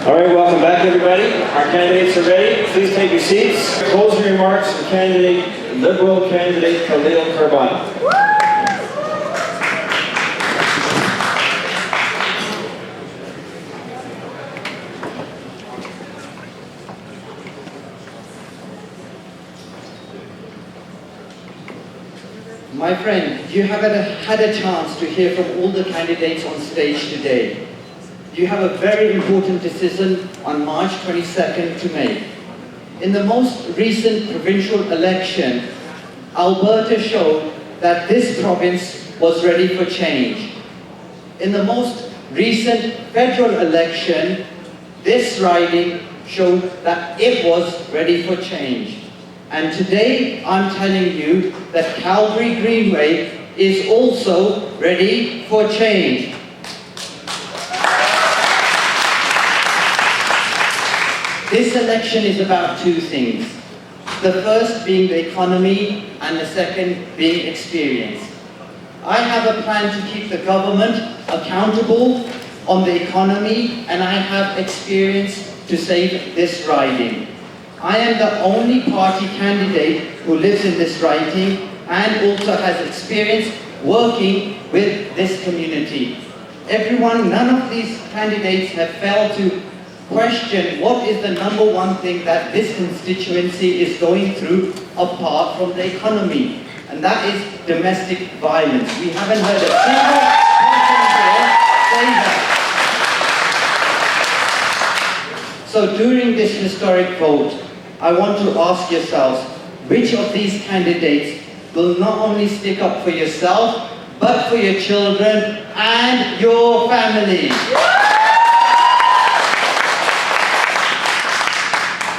All right, welcome back, everybody. Our candidates are ready. Please take your seats. Closing remarks from Liberal candidate Khalil Carbon. My friend, you have had a chance to hear from all the candidates on stage today. You have a very important decision on March 22nd to make. In the most recent provincial election, Alberta showed that this province was ready for change. In the most recent federal election, this riding showed that it was ready for change. And today, I'm telling you that Calgary Greenway is also ready for change. This election is about two things. The first being the economy and the second being experience. I have a plan to keep the government accountable on the economy, and I have experience to save this riding. I am the only party candidate who lives in this riding and also has experience working with this community. None of these candidates have failed to question what is the number one thing that this constituency is going through apart from the economy, and that is domestic violence. We haven't heard a single person here say that. So during this historic vote, I want to ask yourselves, which of these candidates will not only stick up for yourself, but for your children and your family?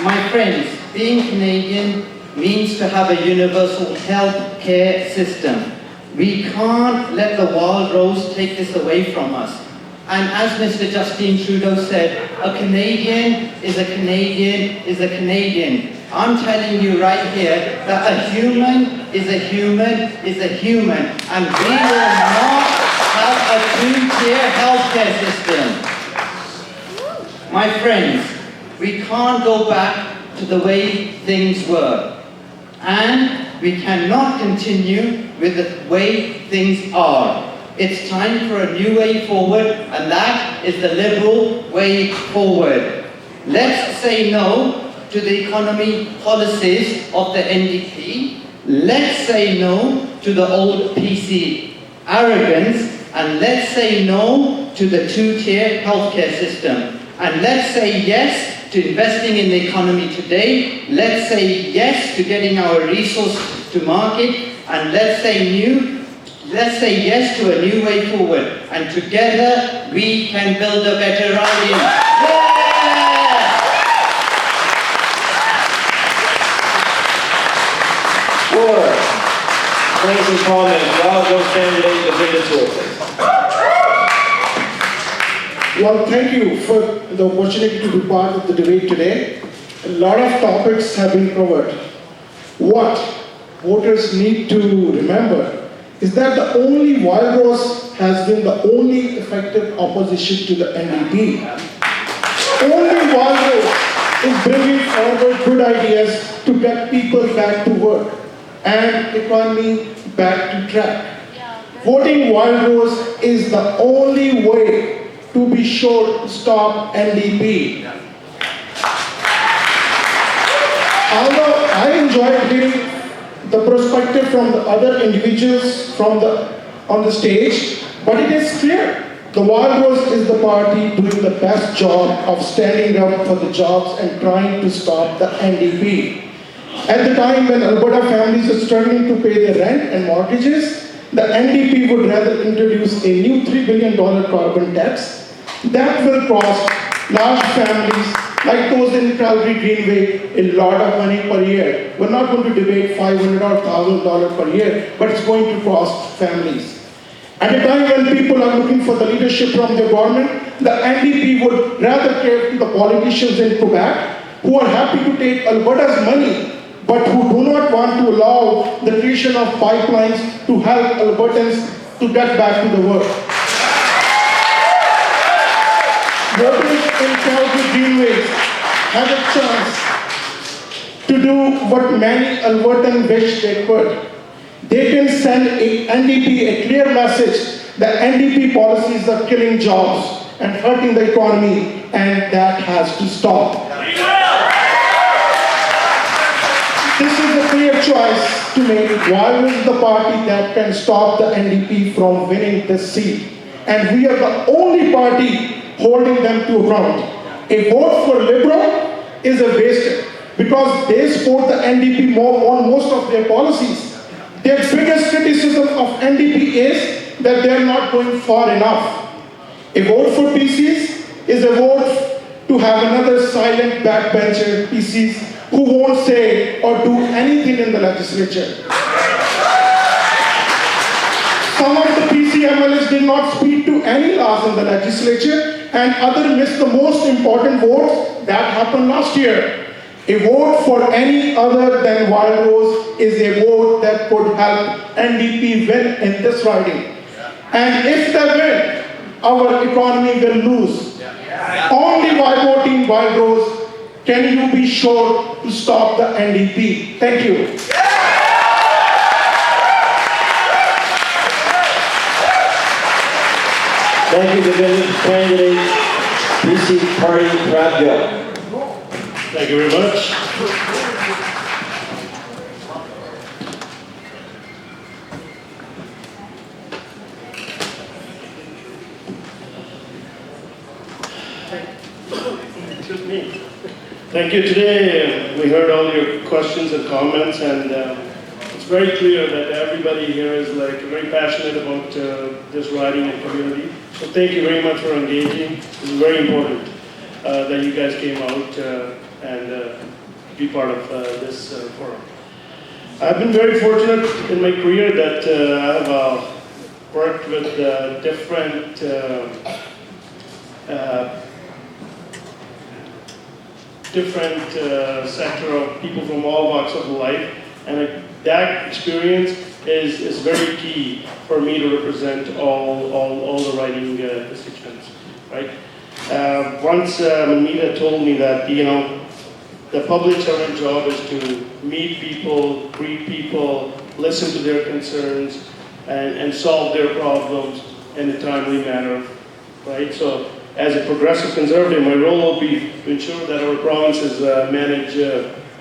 My friends, being Canadian means to have a universal health care system. We can't let the wild rose take this away from us. And as Mr. Justin Trudeau said, a Canadian is a Canadian is a Canadian. I'm telling you right here that a human is a human is a human. And we will not have a two-tier healthcare system. My friends, we can't go back to the way things were. And we cannot continue with the way things are. It's time for a new way forward, and that is the Liberal way forward. Let's say no to the economy policies of the NDP. Let's say no to the old PC arrogance, and let's say no to the two-tier healthcare system. And let's say yes to investing in the economy today. Let's say yes to getting our resources to market, and let's say yes to a new way forward. And together we can build a better riding. Yeah! For closing comments, Glasgow candidate David Wilson. Well, thank you for the opportunity to be part of the debate today. A lot of topics have been covered. What voters need to remember is that the only Wildrose has been the only effective opposition to the NDP. Only Wildrose is bringing forward good ideas to get people back to work and economy back to track. Voting Wildrose is the only way to be sure to stop NDP. Although I enjoyed hearing the perspective from the other individuals on the stage, but it is clear the Wildrose is the party doing the best job of standing up for the jobs and trying to stop the NDP. At the time when Alberta families are struggling to pay their rent and mortgages, the NDP would rather introduce a new $3 billion carbon tax that will cost large families like those in Calgary Greenway a lot of money per year. We're not going to debate $500 or $1,000 per year, but it's going to cost families. At a time when people are looking for the leadership from the government, the NDP would rather give to the politicians in Quebec who are happy to take Alberta's money, but who do not want to allow the creation of pipelines to help Albertans to get back to the work. Voters in Calgary Greenway had a chance to do what many Albertans wish they could. They can send NDP a clear message that NDP policies are killing jobs and hurting the economy, and that has to stop. This is a clear choice to make. Why is the party that can stop the NDP from winning this seat? And we are the only party holding them to account. A vote for Liberal is a waste because they support the NDP more on most of their policies. Their biggest criticism of NDP is that they are not going far enough. A vote for PCs is a vote to have another silent backbencher PCs who won't say or do anything in the legislature. Some of the PC MLAs did not speak to any laws in the legislature, and others missed the most important votes that happened last year. A vote for any other than Wild Rose is a vote that could help NDP win in this riding. And if they win, our economy will lose. Only by voting Wild Rose can you be sure to stop the NDP. Thank you. Thank you, Division Candidate, BC Party, Bradville. Thank you very much. Excuse me. Thank you. Today we heard all your questions and comments, and it's very clear that everybody here is very passionate about this riding and community. So thank you very much for engaging. It's very important that you guys came out and be part of this forum. I've been very fortunate in my career that I have worked with different sector of people from all walks of life, and that experience is very key for me to represent all the riding constituents, right? Once Manita told me that, the public servant job is to meet people, greet people, listen to their concerns, and solve their problems in a timely manner, right? So as a progressive conservative, my role will be to ensure that our province is managed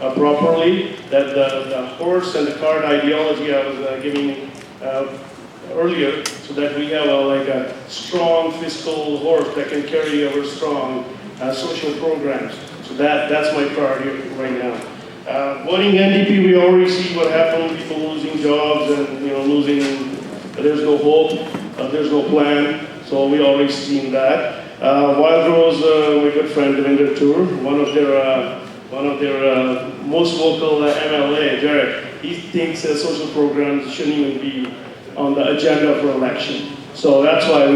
properly, that the horse and the cart ideology I was giving earlier, so that we have a strong fiscal horse that can carry our strong social programs. So that's my priority right now. Voting NDP, we already see what happened, people losing jobs and there's no hope, there's no plan, so we already seen that. Wild Rose, my good friend Devinder Tour, one of their most vocal MLA, Jared, he thinks social programs shouldn't even be on the agenda for election. So that's why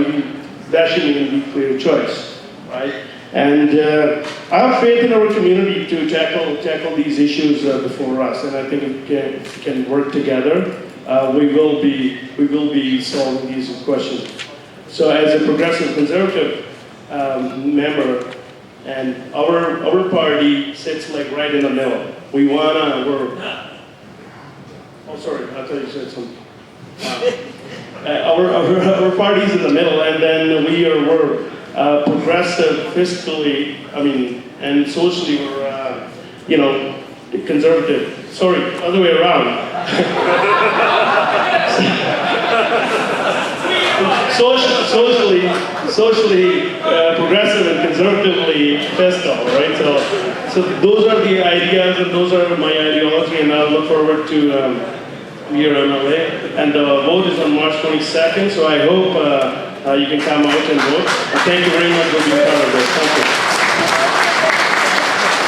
that shouldn't even be clear choice, right? And I have faith in our community to tackle these issues before us, and I think if we can work together, we will be solving these questions. So as a progressive conservative member, and our party sits right in the middle. Oh, sorry, I thought you said something. Our party's in the middle, and then we're progressive fiscally, and socially we're, conservative. Sorry, other way around. Socially progressive and conservatively fiscal, right? So those are the ideas, and those are my ideology, and I look forward to your MLA. And the vote is on March 22nd, so I hope you can come out and vote. And thank you very much for being part of this. Thank you.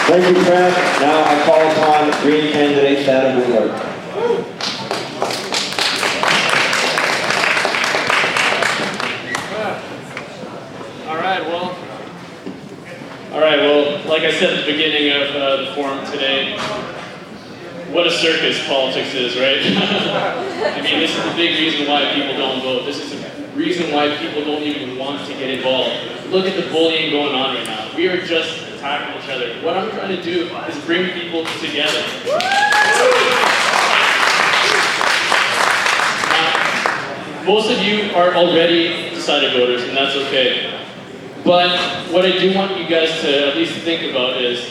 Thank you, Brad. Now I call upon Green candidate Shannon Wheeler. All right, well, like I said at the beginning of the forum today, what a circus politics is, right? This is the big reason why people don't vote. This is reason why people don't even want to get involved. Look at the bullying going on right now. We are just attacking each other. What I'm trying to do is bring people together. Now, most of you are already decided voters, and that's okay. But what I do want you guys to at least think about is,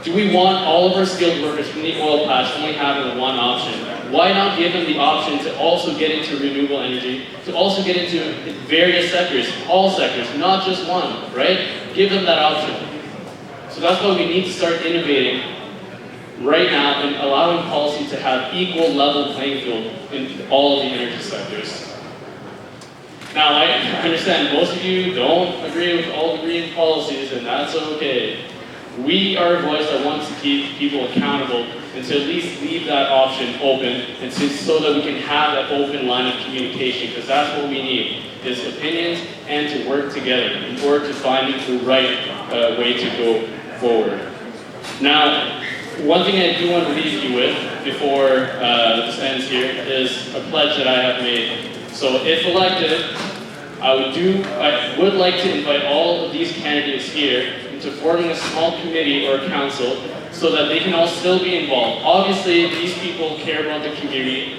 do we want all of our skilled workers from the oil patch only having one option? Why not give them the option to also get into renewable energy, to also get into various sectors, all sectors, not just one, right? Give them that option. So that's why we need to start innovating right now and allowing policy to have equal level playing field in all of the energy sectors. Now, I understand most of you don't agree with all the green policies, and that's okay. We are a voice that wants to keep people accountable and to at least leave that option open and so that we can have that open line of communication, because that's what we need, is opinions and to work together in order to find the right way to go forward. Now, one thing I do want to leave you with before this ends here is a pledge that I have made. So if elected, I would like to invite all of these candidates here into forming a small committee or a council so that they can all still be involved. Obviously, these people care about the community,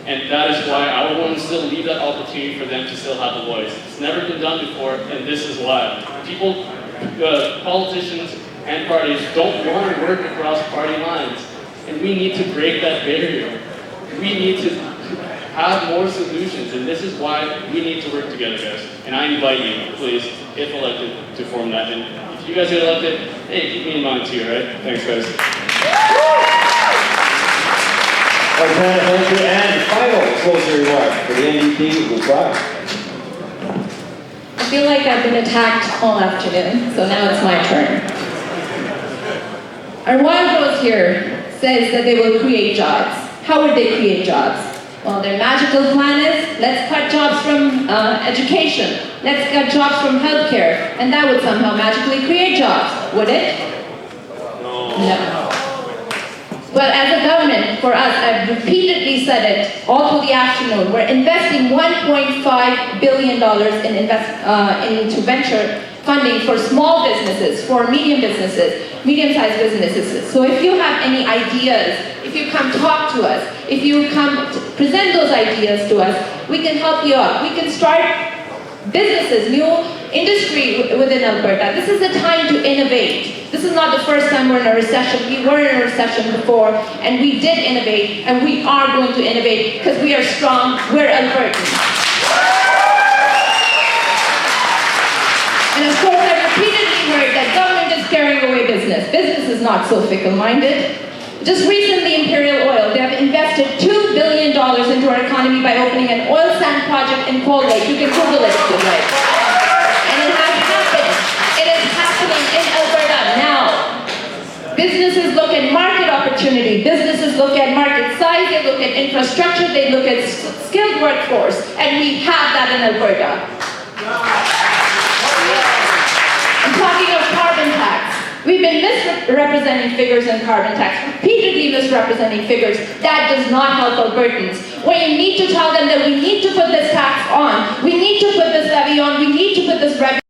and that is why I want to still leave that opportunity for them to still have a voice. It's never been done before, and this is why. People, politicians and parties don't want to work across party lines, and we need to break that barrier. We need to have more solutions, and this is why we need to work together, guys. And I invite you, please, if elected, to form that. And if you guys get elected, hey, keep me in mind too, right? Thanks, guys. Okay, thank you. And final closing remark for the NDP reply. I feel like I've been attacked all afternoon, so now it's my turn. Our wild rose here says that they will create jobs. How would they create jobs? Well, their magical plan is, let's cut jobs from education, let's cut jobs from healthcare, and that would somehow magically create jobs, would it? No. But as a government, for us, I've repeatedly said it all through the afternoon, we're investing $1.5 billion into venture funding for small businesses, for medium-sized businesses. So if you have any ideas, if you come talk to us, if you come present those ideas to us, we can help you out. We can start businesses, new industry within Alberta. This is the time to innovate. This is not the first time we're in a recession. We were in a recession before, and we did innovate, and we are going to innovate because we are strong, we're Albertans. And of course, I've repeatedly heard that government is scaring away business. Business is not so fickle-minded. Just recently, Imperial Oil, they have invested $2 billion into our economy by opening an oil sand project in Cold Lake. You can Google it if you like. And it has happened. It is happening in Alberta now. Businesses look at market opportunity. Businesses look at market size. They look at infrastructure. They look at skilled workforce. And we have that in Alberta. I'm talking of carbon tax. We've been misrepresenting figures in carbon tax, repeatedly misrepresenting figures. That does not help Albertans. When you need to tell them that we need to put this tax on, we need to put this levy on, we need to put this revenue